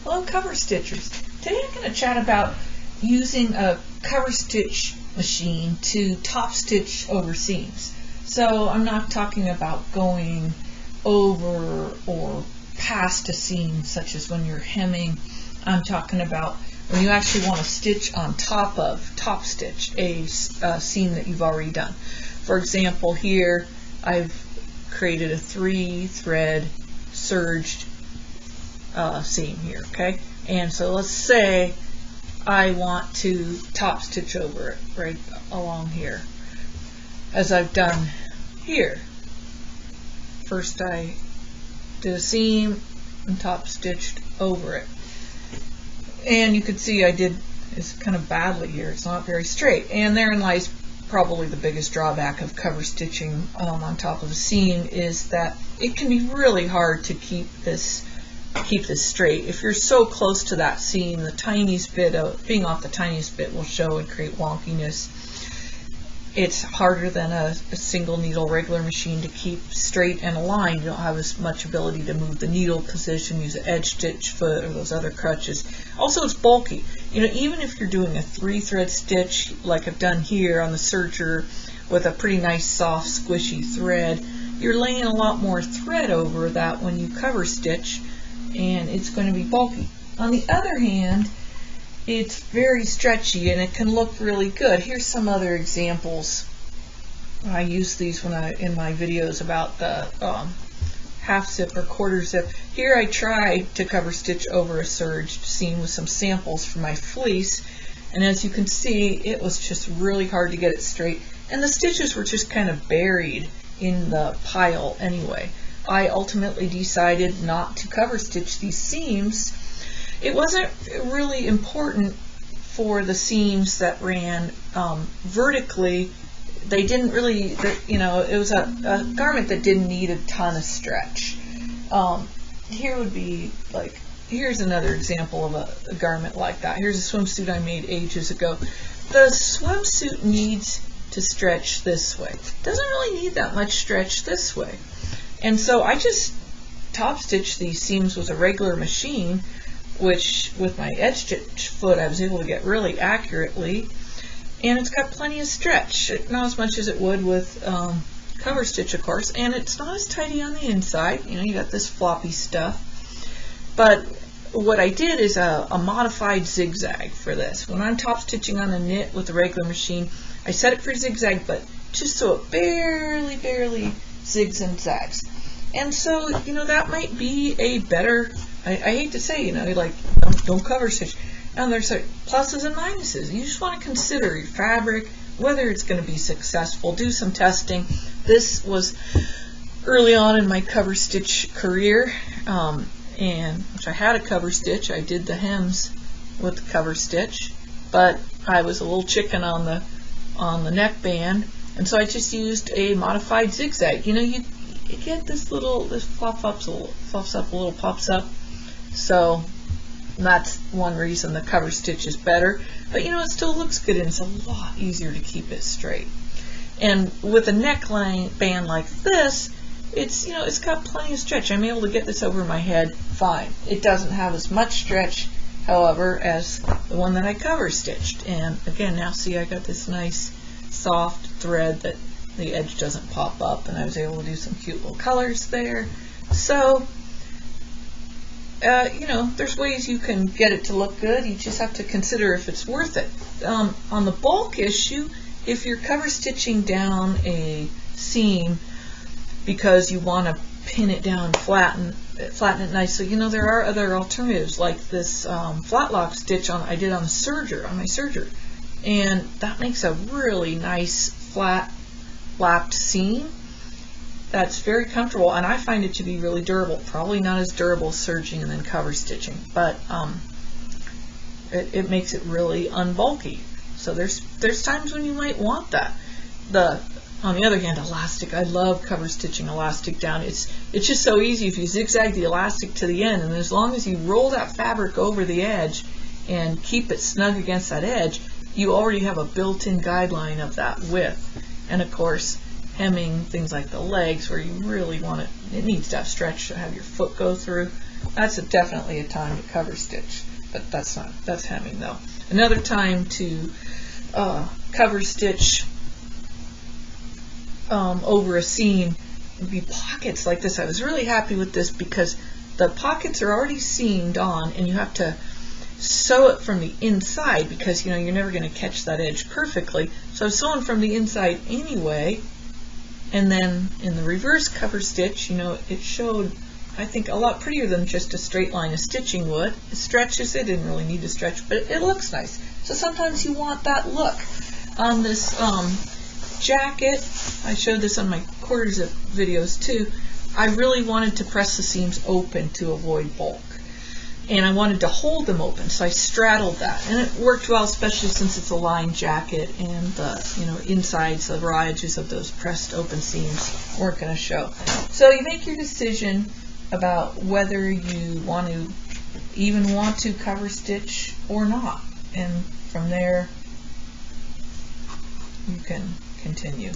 Hello cover stitchers. Today I'm going to chat about using a cover stitch machine to top stitch over seams. So I'm not talking about going over or past a seam such as when you're hemming. I'm talking about when you actually want to stitch on top of, top stitch a seam that you've already done. For example, here I've created a 3-thread serged seam here, okay? And so let's say I want to top stitch over it right along here, as I've done here. First I did a seam and top stitched over it. And you can see I did it's kind of badly here. It's not very straight. And therein lies probably the biggest drawback of cover stitching on top of a seam, is that it can be really hard to keep this straight. If you're so close to that seam, the tiniest bit of being off the tiniest bit will show and create wonkiness. It's harder than a single needle regular machine to keep straight and aligned. You don't have as much ability to move the needle position, use an edge stitch foot or those other crutches. Also, it's bulky. You know, even if you're doing a 3-thread stitch like I've done here on the serger with a pretty nice soft squishy thread, you're laying a lot more thread over that when you cover stitch, and it's going to be bulky. On the other hand, it's very stretchy and it can look really good. Here's some other examples. I use these when in my videos about the half zip or quarter zip. Here I tried to cover stitch over a serged seam with some samples for my fleece, and as you can see, it was just really hard to get it straight, and the stitches were just kind of buried in the pile anyway. I ultimately decided not to cover stitch these seams. It wasn't really important for the seams that ran vertically. They didn't really, you know, it was a garment that didn't need a ton of stretch. Here would be like, here's another example of a garment like that. Here's a swimsuit I made ages ago. The swimsuit needs to stretch this way. Doesn't really need that much stretch this way. And so I just top stitched these seams with a regular machine, which with my edge stitch foot I was able to get really accurately, and it's got plenty of stretch. Not as much as it would with cover stitch, of course, and it's not as tidy on the inside. You know, you got this floppy stuff. But what I did is a modified zigzag for this. When I'm top stitching on a knit with a regular machine, I set it for zigzag, but just so it barely zigs and zags. And so, you know, that might be a better, I hate to say, you know, like, don't cover stitch. And there's pluses and minuses. You just want to consider your fabric, whether it's going to be successful. Do some testing. This was early on in my cover stitch career, and which I had a cover stitch. I did the hems with the cover stitch, but I was a little chicken on the neckband, and so I just used a modified zigzag. You know, you get this fluffs up a little, pops up. So that's one reason the cover stitch is better. But you know, it still looks good, and it's a lot easier to keep it straight. And with a neckline band like this, it's, you know, it's got plenty of stretch. I'm able to get this over my head fine. It doesn't have as much stretch, however, as the one that I cover stitched. And again, now see, I got this nice soft thread that the edge doesn't pop up, and I was able to do some cute little colors there. So you know, there's ways you can get it to look good. You just have to consider if it's worth it. On the bulk issue, if you're cover stitching down a seam because you want to pin it down, flatten it nicely, you know, there are other alternatives, like this flat lock stitch I did on my serger, and that makes a really nice flat lapped seam that's very comfortable, and I find it to be really durable. Probably not as durable as serging and then cover stitching, but it makes it really unbulky. So there's times when you might want that. On the other hand, elastic, I love cover stitching elastic down. It's just so easy if you zigzag the elastic to the end, and as long as you roll that fabric over the edge and keep it snug against that edge, you already have a built-in guideline of that width. And of course, hemming things like the legs where you really want it needs to have stretch to have your foot go through. That's definitely a time to cover stitch, but that's hemming though. Another time to cover stitch over a seam would be pockets like this. I was really happy with this because the pockets are already seamed on, and you have to sew it from the inside because you're never going to catch that edge perfectly. So I was sewing from the inside anyway, and then in the reverse cover stitch, it showed, I think, a lot prettier than just a straight line of stitching would. It stretches, it didn't really need to stretch, but it looks nice. So sometimes you want that look. On this jacket, I showed this on my quarter zip videos too, I really wanted to press the seams open to avoid bulk. And I wanted to hold them open, so I straddled that. And it worked well, especially since it's a lined jacket and the insides, the raw edges of those pressed open seams weren't going to show. So you make your decision about whether you want to cover stitch or not. And from there, you can continue.